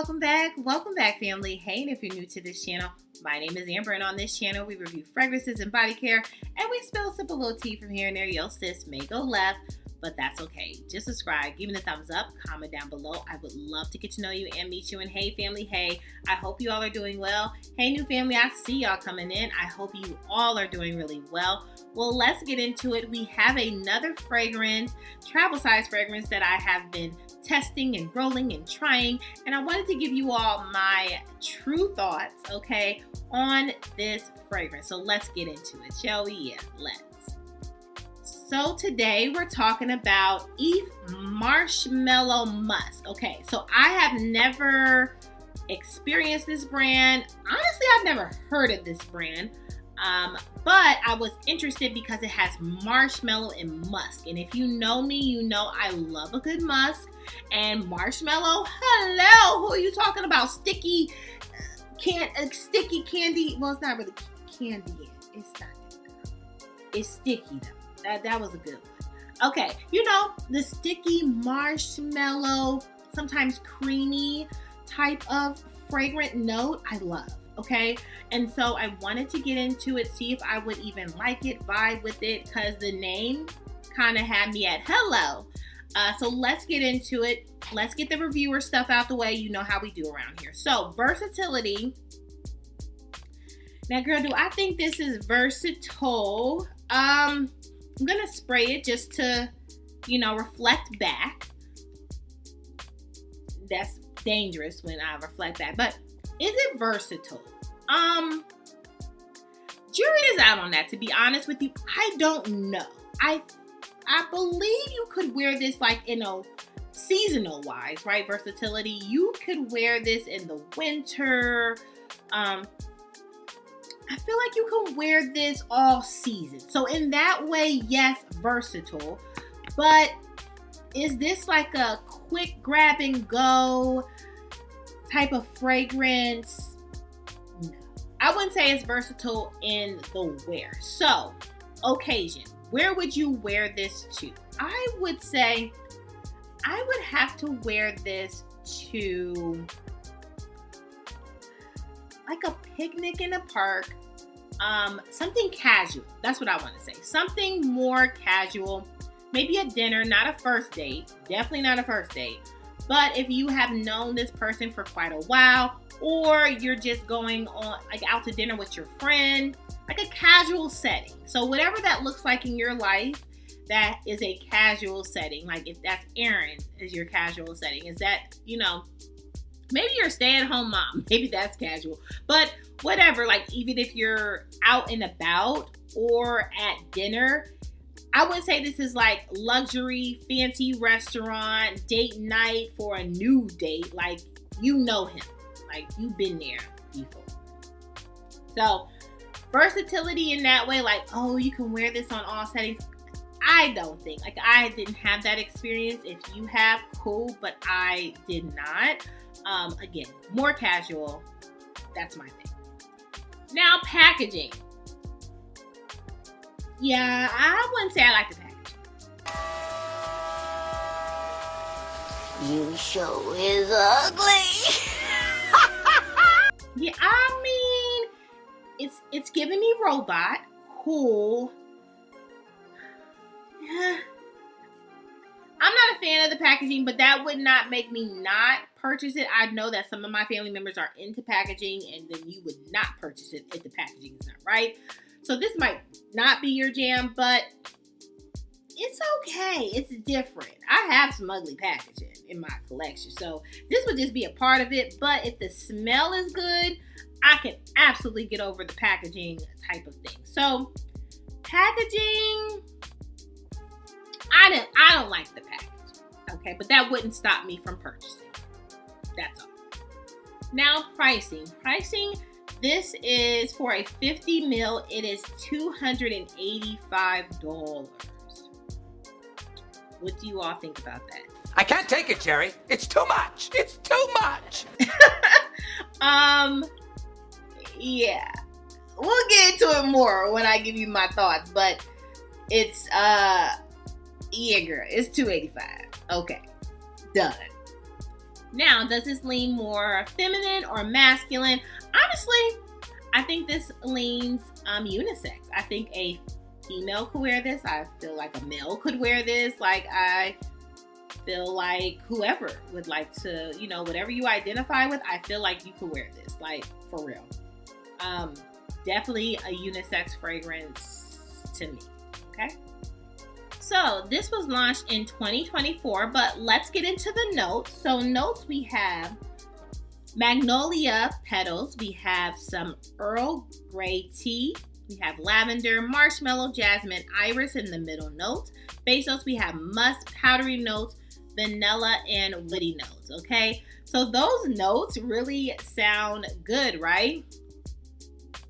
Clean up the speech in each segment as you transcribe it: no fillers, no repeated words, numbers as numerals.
welcome back family. Hey, and if you're new to this channel, my name is Amber, and on this channel we review fragrances and body care, and we spill sip a little tea from here and there. Yo sis may go left, but that's okay. Just subscribe, give me the thumbs up, comment down below. I would love to get to know you and meet you. And hey family, hey, I hope you all are doing well. Hey new family, I see y'all coming in. I hope you all are doing really well. Well, let's get into it. We have another fragrance, travel size fragrance that I have been testing and rolling and trying, and I wanted to give you all my true thoughts, okay, on this fragrance. So let's get into it, shall we? Yeah, let's. So today we're talking about Irfe Marshmallow Musk. Okay, so I have never experienced this brand. Honestly, I've never heard of this brand. But I was interested because it has marshmallow and musk. And if you know me, you know I love a good musk. And marshmallow, hello, who are you talking about? Sticky candy. Well, it's not really candy yet. It's not that. It's sticky though. That was a good one. Okay, you know, the sticky marshmallow, sometimes creamy type of fragrant note, I love. Okay, and so I wanted to get into it, see if I would even like it, vibe with it, because the name kind of had me at hello. So let's get into it. Let's get the reviewer stuff out the way. You know how we do around here. So versatility. Now, girl, do I think this is versatile? I'm gonna spray it just to, you know, reflect back. That's dangerous when I reflect back, but is it versatile? Jury is out on that, to be honest with you. I don't know. I believe you could wear this like, you know, seasonal wise, right? Versatility. You could wear this in the winter. I feel like you can wear this all season. So in that way, yes, versatile. But is this like a quick grab and go type of fragrance? No. I wouldn't say it's versatile in the wear. So, occasion. Where would you wear this to? I would say I would have to wear this to like a picnic in a park. Something casual. That's what I want to say. Something more casual. Maybe a dinner, not a first date. Definitely not a first date. But if you have known this person for quite a while, or you're just going on like out to dinner with your friend, like a casual setting. So whatever that looks like in your life, that is a casual setting. Like if that's errands is your casual setting. Is that, you know, maybe you're a stay-at-home mom. Maybe that's casual. But whatever, like even if you're out and about or at dinner, I would say this is like luxury, fancy restaurant, date night for a new date. Like, you know him. Like, you've been there before. So, versatility in that way, like, oh, you can wear this on all settings. I don't think. Like, I didn't have that experience. If you have, cool, but I did not. Again, more casual. That's my thing. Now, packaging. Yeah, I wouldn't say I like the packaging. You show is ugly. Yeah, I mean, it's giving me robot. Cool. Yeah. I'm not a fan of the packaging, but that would not make me not purchase it. I know that some of my family members are into packaging, and then you would not purchase it if the packaging is not right. So this might not be your jam, but it's okay. It's different. I have some ugly packaging in my collection, so this would just be a part of it. But if the smell is good, I can absolutely get over the packaging type of thing. So packaging, I don't like the packaging, okay? But that wouldn't stop me from purchasing. That's all. Now pricing. This is for a 50 ml. It is $285. What do you all think about that? I can't take it, Jerry. It's too much. It's too much. Yeah. We'll get into it more when I give you my thoughts, but it's yeah, girl, it's $285. Okay. Done. Now, does this lean more feminine or masculine? Honestly, I think this leans unisex. I think a female could wear this. I feel like a male could wear this. Like, I feel like whoever would like to, whatever you identify with, I feel like you could wear this. Like, for real. Definitely a unisex fragrance to me. Okay. So this was launched in 2024, but let's get into the notes. So notes, we have magnolia petals, we have some Earl Grey tea, we have lavender, marshmallow, jasmine, iris in the middle notes. Base notes, we have musk, powdery notes, vanilla, and woody notes. Okay, so those notes really sound good, right?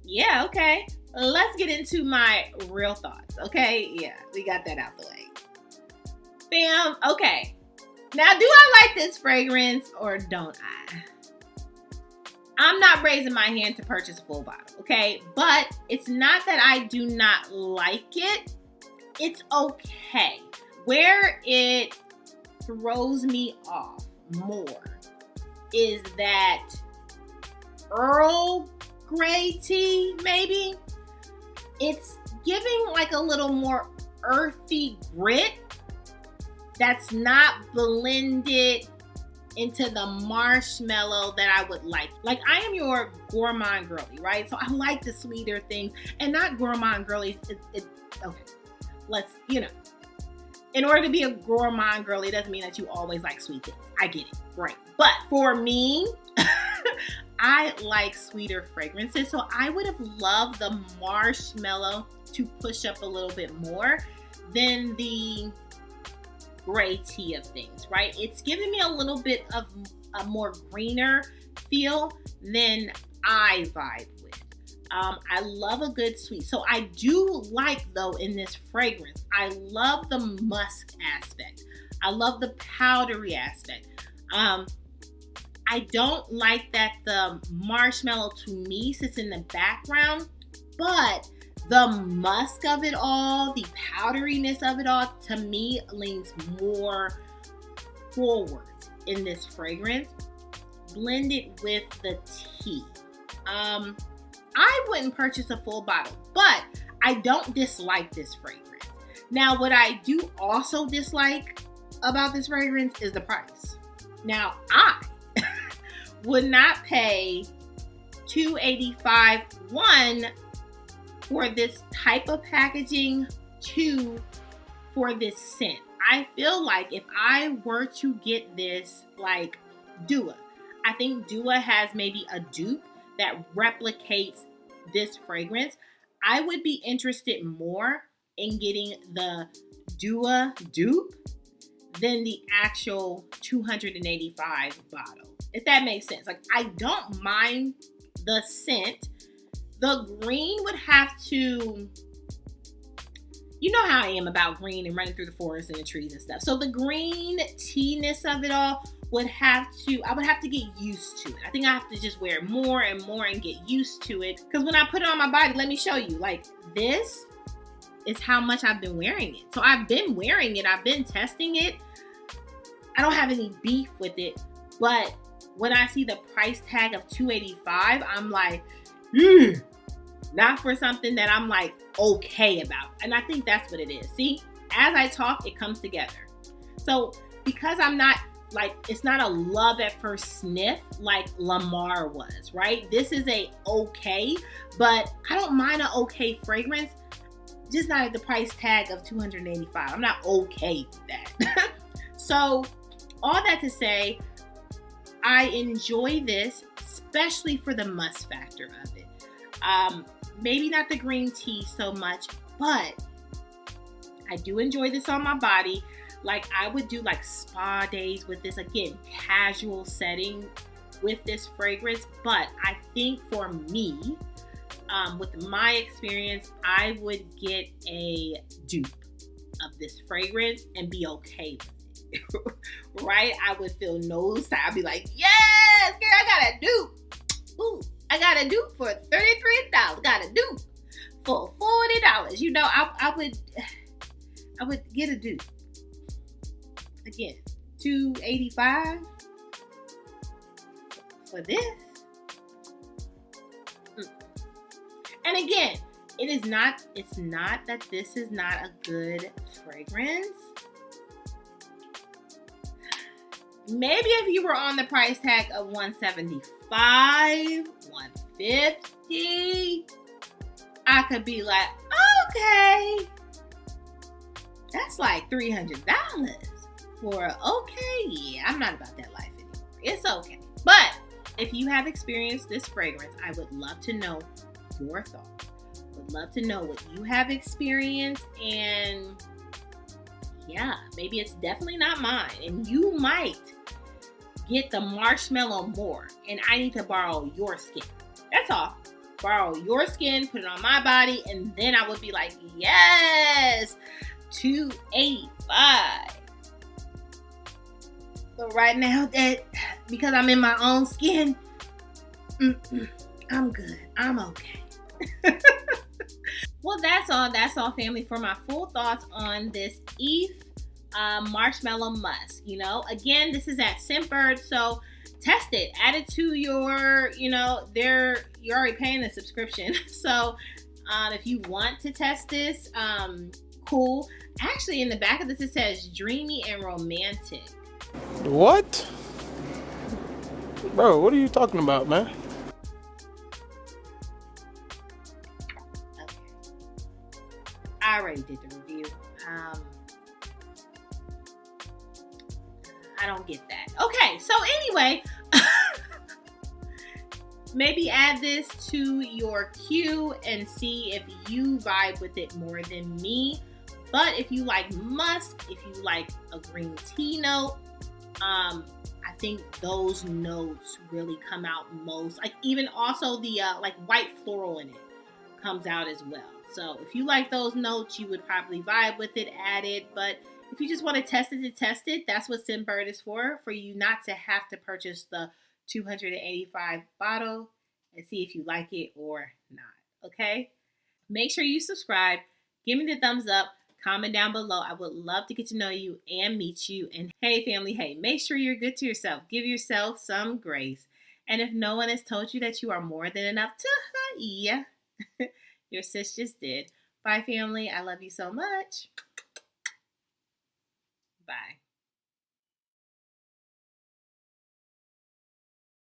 Yeah, okay. Let's get into my real thoughts. Okay, yeah, we got that out the way. Bam. Okay, now do I like this fragrance or don't I? I'm not raising my hand to purchase a full bottle, okay? But it's not that I do not like it. It's okay. Where it throws me off more is that Earl Grey tea, maybe. It's giving like a little more earthy grit that's not blended into the marshmallow that I would like. Like, I am your gourmand girly, right? So I like the sweeter things, and not gourmand girlies. Okay, let's, in order to be a gourmand girly, it doesn't mean that you always like sweet things. I get it, right? But for me, I like sweeter fragrances, so I would have loved the marshmallow to push up a little bit more than the gray tea of things, right? It's giving me a little bit of a more greener feel than I vibe with. I love a good sweet. So I do like, though, in this fragrance, I love the musk aspect. I love the powdery aspect. I don't like that the marshmallow to me sits in the background, but the musk of it all, the powderiness of it all, to me leans more forward in this fragrance, blended with the tea. I wouldn't purchase a full bottle, but I don't dislike this fragrance. Now, what I do also dislike about this fragrance is the price. Now, I would not pay $285, one, for this type of packaging, two, for this scent. I feel like if I were to get this, like Dua, I think Dua has maybe a dupe that replicates this fragrance. I would be interested more in getting the Dua dupe than the actual $285 bottle, if that makes sense. Like, I don't mind the scent. The green would have to, you know how I am about green and running through the forest and the trees and stuff. So the green tea-ness of it all I would have to get used to it. I think I have to just wear it more and more and get used to it. Because when I put it on my body, let me show you, like, this is how much I've been wearing it. So I've been wearing it. I've been testing it. I don't have any beef with it. But when I see the price tag of $285, I'm like, not for something that I'm like okay about. And I think that's what it is. See, as I talk, it comes together. So because I'm not like, it's not a love at first sniff like Lamar was, right? This is a okay, but I don't mind an okay fragrance, just not at the price tag of $285. I'm not okay with that. So all that to say, I enjoy this, especially for the musk factor of it. Maybe not the green tea so much, but I do enjoy this on my body. Like, I would do like spa days with this, again, casual setting with this fragrance. But I think for me, with my experience, I would get a dupe of this fragrance and be okay with it. Right? I would feel no side. I'd be like, yes, girl, I got a dupe. Ooh, I got a dupe for $33. Got a dupe for $40. You know, I would get a dupe. Again, $285. for this. And again, it's not that this is not a good fragrance. Maybe if you were on the price tag of $175, $150, I could be like, okay, that's like $300 for okay. Yeah, I'm not about that life anymore. It's okay. But if you have experienced this fragrance, I would love to know your thoughts. Would love to know what you have experienced, and yeah, maybe it's definitely not mine, and you might get the marshmallow more, and I need to borrow your skin. That's all. Borrow your skin, put it on my body, and then I would be like, yes, $285. But right now, that because I'm in my own skin, I'm good. I'm okay. Well, that's all, family, for my full thoughts on this Irfe Marshmallow Musk. Again, this is at Scentbird, so test it. Add it to your, you're already paying the subscription. So if you want to test this, cool. Actually, in the back of this, it says dreamy and romantic. What? Bro, what are you talking about, man? Okay. I already did the review. I don't get that. Okay, so anyway, maybe add this to your queue and see if you vibe with it more than me. But if you like musk, if you like a green tea note, I think those notes really come out most. Like even also the like white floral in it comes out as well. So if you like those notes, you would probably vibe with it, add it. But if you just want to test it, that's what Scentbird is for you not to have to purchase the $285 bottle and see if you like it or not, okay? Make sure you subscribe, give me the thumbs up, comment down below. I would love to get to know you and meet you. And hey, family, hey, make sure you're good to yourself. Give yourself some grace. And if no one has told you that you are more than enough yeah, your sis just did. Bye, family. I love you so much.